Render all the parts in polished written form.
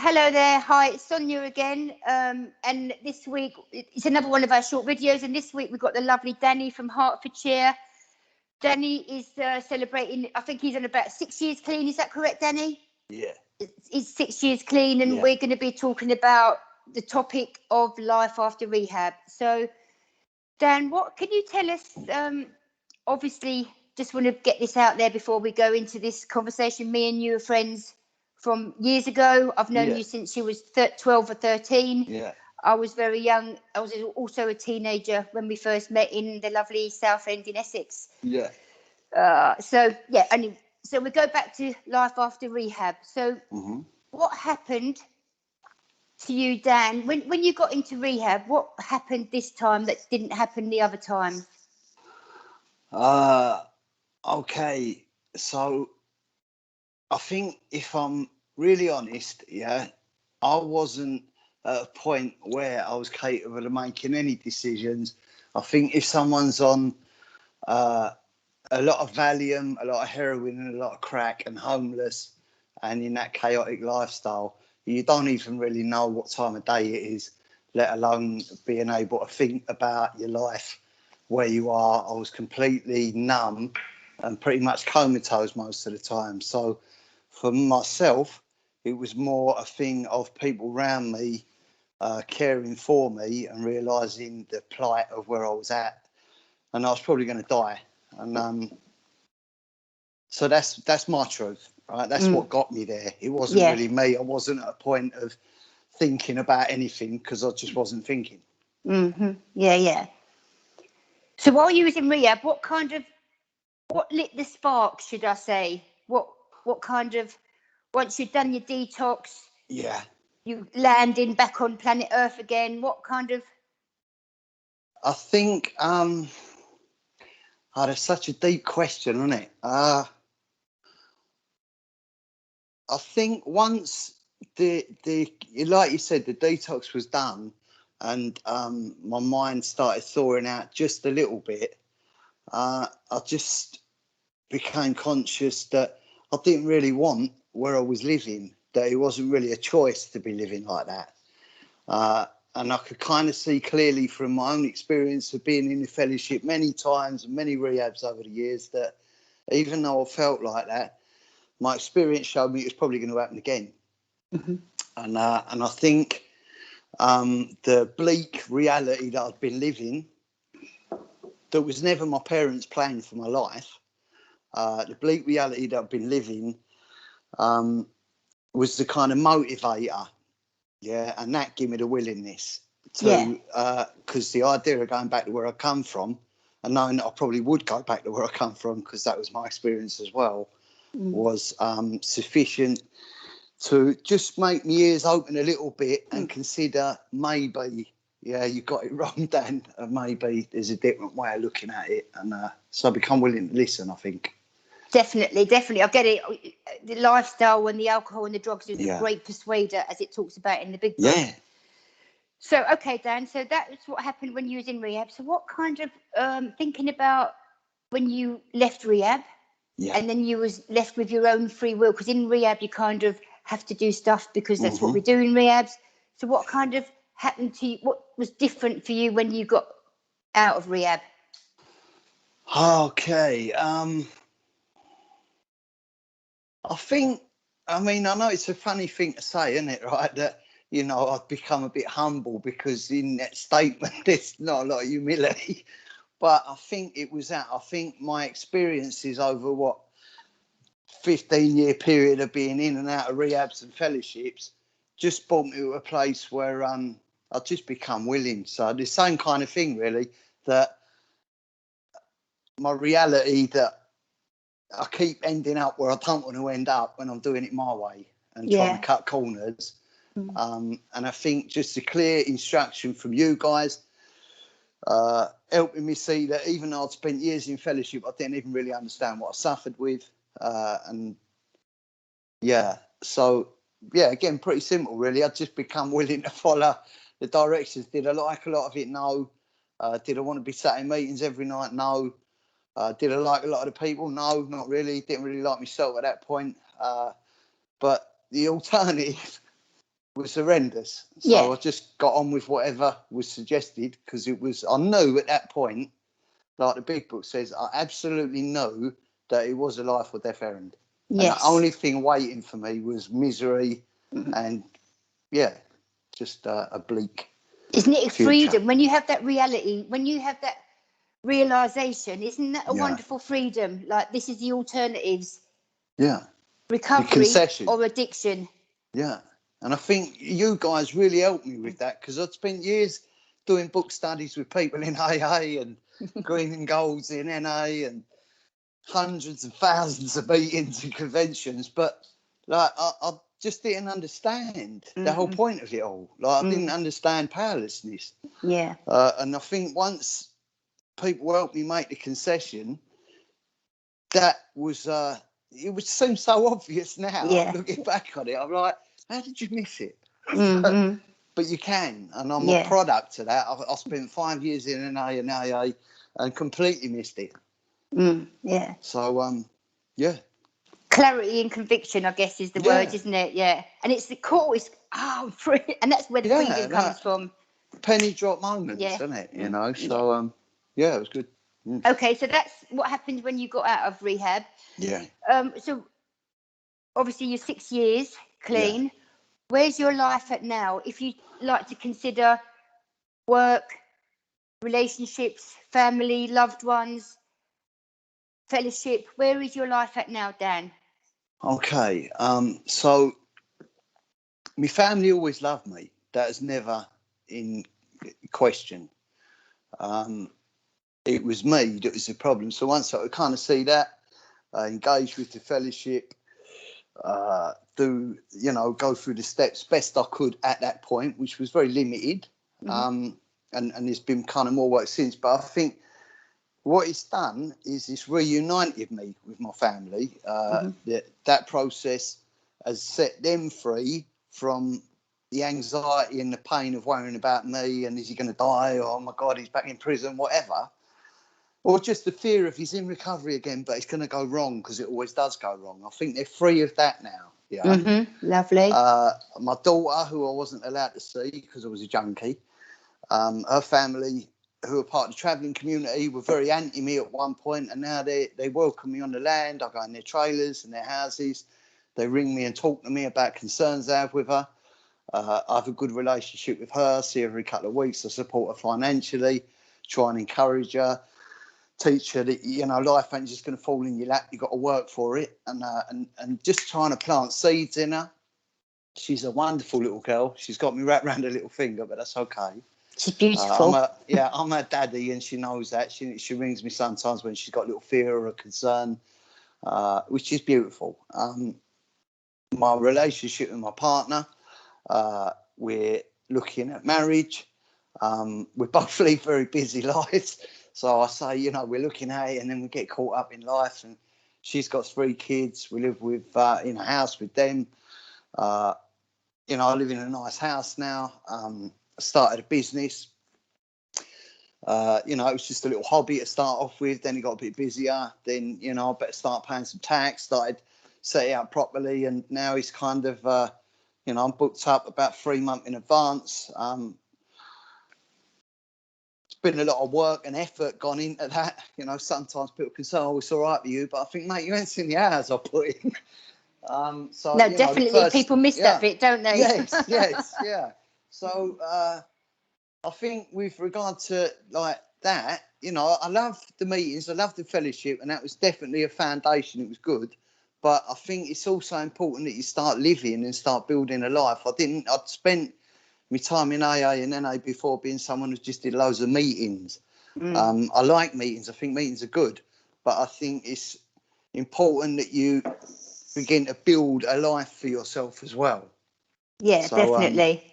Hello there. Hi, it's Sonja again. And this week, it's another one of our short videos. And this week, we've got the lovely Danny from Hertfordshire. Danny is celebrating, I think he's on about 6 years clean. Is that correct, Danny? Yeah. He's 6 years clean. And we're going to be talking about the topic of life after rehab. So, Dan, what can you tell us? Obviously, just want to get this out there before we go into this conversation. Me and you are friends from years ago. I've known you since you was 12 or 13. Yeah. I was very young. I was also a teenager when we first met in the lovely Southend in Essex. Yeah. So we go back to life after rehab. So what happened to you, Dan, when you got into rehab? What happened this time that didn't happen the other time? Okay. So I think if I'm really honest, I wasn't at a point where I was capable of making any decisions. I think if someone's on a lot of Valium, a lot of heroin and a lot of crack and homeless and in that chaotic lifestyle, you don't even really know what time of day it is, let alone being able to think about your life, where you are. I was completely numb and pretty much comatose most of the time. So for myself, it was more a thing of people around me caring for me and realising the plight of where I was at. And I was probably going to die. And so that's my truth, right? That's what got me there. It wasn't really me. I wasn't at a point of thinking about anything because I just wasn't thinking. Yeah. So while you was in rehab, what lit the spark, should I say? What kind of, once you'd done your detox, you landing back on planet Earth again, what kind of? I think that's such a deep question, isn't it? I think once the like you said, the detox was done and my mind started thawing out just a little bit, I just became conscious that I didn't really want where I was living, that it wasn't really a choice to be living like that. And I could kind of see clearly from my own experience of being in the fellowship many times and many rehabs over the years that even though I felt like that, my experience showed me it was probably going to happen again. And I think the bleak reality that I'd been living, that was never my parents' plan for my life, the bleak reality that I've been living was the kind of motivator, and that gave me the willingness to, because the idea of going back to where I come from, and knowing that I probably would go back to where I come from because that was my experience as well, was sufficient to just make my ears open a little bit and consider maybe, you got it wrong, Dan, and maybe there's a different way of looking at it. And so I become willing to listen, I think. Definitely. I get it. The lifestyle and the alcohol and the drugs is a great persuader, as it talks about in the big book. Yeah. So, okay, Dan, so that was what happened when you was in rehab. So what kind of, thinking about when you left rehab and then you was left with your own free will, because in rehab you kind of have to do stuff because that's what we do in rehabs. So what kind of happened to you? What was different for you when you got out of rehab? Okay. I know it's a funny thing to say, isn't it, right? That, I've become a bit humble because in that statement, there's not a lot of humility. But I think it was that. I think my experiences over 15-year period of being in and out of rehabs and fellowships just brought me to a place where I've just become willing. So the same kind of thing, really, that my reality that I keep ending up where I don't want to end up when I'm doing it my way and trying to cut corners. And I think just a clear instruction from you guys, helping me see that even though I'd spent years in fellowship, I didn't even really understand what I suffered with. Again, pretty simple, really. I'd just become willing to follow the directions. Did I like a lot of it? No. Did I want to be sat in meetings every night? No. Did I like a lot of the people? No, not really. Didn't really like myself at that point. But the alternative was horrendous. So Yeah. I just got on with whatever was suggested, because I knew at that point, like the big book says, I absolutely knew that it was a life or death errand. Yes. And the only thing waiting for me was misery and, just a bleak Isn't it a future. freedom when you have that reality, when you have that realization? Isn't that a wonderful freedom? Like, this is the alternatives. Yeah. Recovery or addiction. Yeah. And I think you guys really helped me with that, because I'd spent years doing book studies with people in AA and Green and Golds in NA and hundreds and thousands of meetings and conventions. But like, I just didn't understand the whole point of it all. Like, I didn't understand powerlessness. Yeah. And I think once people helped me make the concession, that was, it would seem so obvious now. Yeah. Looking back on it, I'm like, how did you miss it? But you can, and I'm a product of that. I spent 5 years in NA and AA and completely missed it. Yeah. So, yeah. Clarity and conviction, I guess, is the word, isn't it? Yeah. And it's the core, free, and that's where the freedom comes from. Penny drop moments, isn't it? You know, so, it was good. Okay, so that's what happened when you got out of rehab. Yeah. So obviously you're 6 years clean. Yeah. Where's your life at now? If you like to consider work, relationships, family, loved ones, fellowship, where is your life at now, Dan? Okay, so my family always loved me. That is never in question. It was me that was the problem. So once I kind of see that, engage with the fellowship, go through the steps best I could at that point, which was very limited. And there's been kind of more work since. But I think what it's done is it's reunited me with my family. That process has set them free from the anxiety and the pain of worrying about me and is he going to die, or oh my God, he's back in prison, whatever. Or just the fear of he's in recovery again, but it's going to go wrong, because it always does go wrong. I think they're free of that now. Yeah. Lovely. My daughter, who I wasn't allowed to see because I was a junkie, her family, who are part of the travelling community, were very anti me at one point, and now they welcome me on the land. I go in their trailers and their houses. They ring me and talk to me about concerns I have with her. I have a good relationship with her. See her every couple of weeks. I support her financially, try and encourage her, teach her that, life ain't just going to fall in your lap. You've got to work for it, and just trying to plant seeds in her. She's a wonderful little girl. She's got me wrapped around her little finger, but that's okay. She's beautiful. I'm her daddy, and she knows that. She rings me sometimes when she's got a little fear or a concern, which is beautiful. My relationship with my partner, we're looking at marriage. We both lead very busy lives. So I say, we're looking at it, and then we get caught up in life. And she's got 3 kids. We live in a house with them. I live in a nice house now. I started a business. It was just a little hobby to start off with. Then it got a bit busier. Then, I better start paying some tax. Started setting out properly. And now it's kind of, I'm booked up about 3 months in advance. It's been a lot of work and effort gone into that. Sometimes people can say, oh, it's all right with you. But I think, mate, you ain't seen the hours I put in. Definitely people miss that bit, don't they? Yes, yeah. So I think with regard to like that, I love the meetings, I love the fellowship, and that was definitely a foundation. It was good, but I think it's also important that you start living and start building a life. I'd spent my time in AA and NA before being someone who just did loads of meetings. I like meetings. I think meetings are good, but I think it's important that you begin to build a life for yourself as well. Yeah, so, definitely.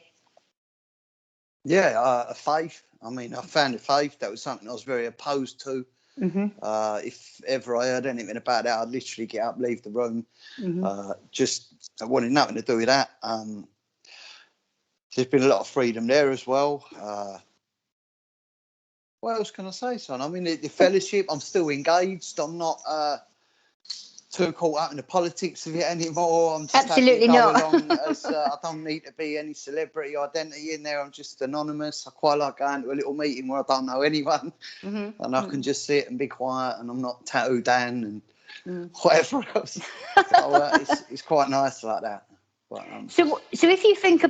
A faith. I mean, I found a faith. That was something I was very opposed to. If ever I heard anything about that, I'd literally get up, leave the room. I wanted nothing to do with that. There's been a lot of freedom there as well. What else can I say, son? I mean, the fellowship, I'm still engaged. I'm not too caught up in the politics of it anymore. I'm just Absolutely happy to go not. along as I don't need to be any celebrity identity in there. I'm just anonymous. I quite like going to a little meeting where I don't know anyone, and I can just sit and be quiet, and I'm not tattooed down and whatever else. So it's quite nice like that. But, so if you think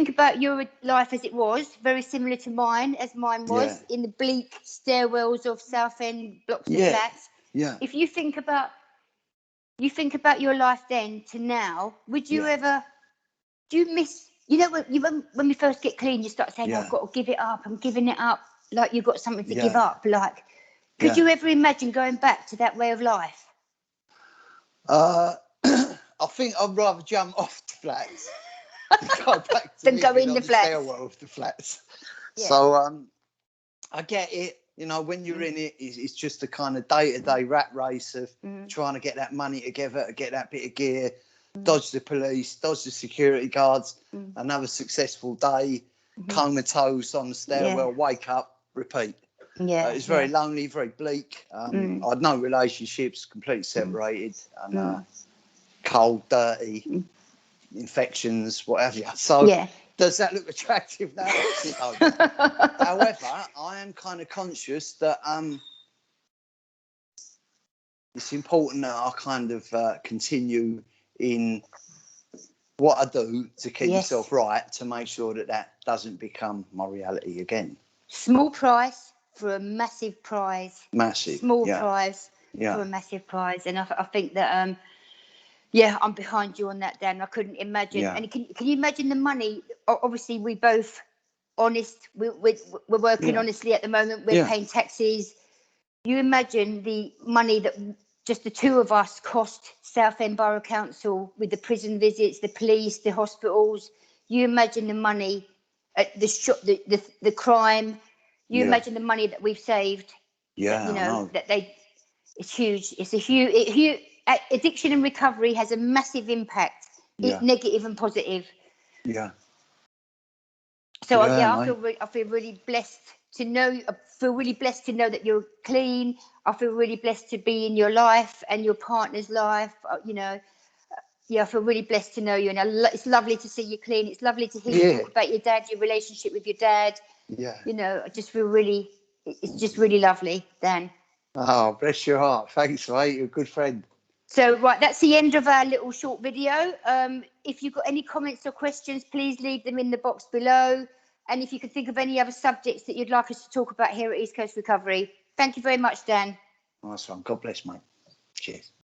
about your life as it was, very similar to mine, as mine was, in the bleak stairwells of Southend blocks of flats. Yeah. If you think about your life then to now, would you ever? Do you miss? You know, when we first get clean, you start saying, "I've got to give it up. I'm giving it up." Like you've got something to give up. Like, could you ever imagine going back to that way of life? I think I'd rather jump off the flats than go back to than go living in on the the flats. stairwell of the flats. Yeah. So I get it. You know, when you're in it, it's just a kind of day-to-day rat race of trying to get that money together, to get that bit of gear, dodge the police, dodge the security guards. Another successful day, comatose on the stairwell, wake up, repeat. It's very lonely, very bleak. I had no relationships, completely separated, and cold, dirty, infections, whatever. So does that look attractive now? No. However, I am kind of conscious that it's important that I kind of continue in what I do to keep myself right, to make sure that that doesn't become my reality again. Small price for a massive prize. Massive. Small prize for a massive prize. And I think that, I'm behind you on that, Dan. I couldn't imagine. And can you imagine the money? Obviously, we both honest. We're working honestly at the moment. We're paying taxes. You imagine the money that just the two of us cost Southend Borough Council with the prison visits, the police, the hospitals. You imagine the money, the crime. You imagine the money that we've saved. It's huge. It's a huge. Addiction and recovery has a massive impact, negative and positive. Yeah. So I feel really blessed to know. I feel really blessed to know that you're clean. I feel really blessed to be in your life and your partner's life. I feel really blessed to know you, and it's lovely to see you clean. It's lovely to hear you talk about your dad, your relationship with your dad. Yeah. I just feel really. It's just really lovely, Dan. Oh, bless your heart. Thanks, mate. You're a good friend. So, right, that's the end of our little short video. If you've got any comments or questions, please leave them in the box below. And if you can think of any other subjects that you'd like us to talk about here at East Coast Recovery. Thank you very much, Dan. Nice one. God bless, mate. Cheers.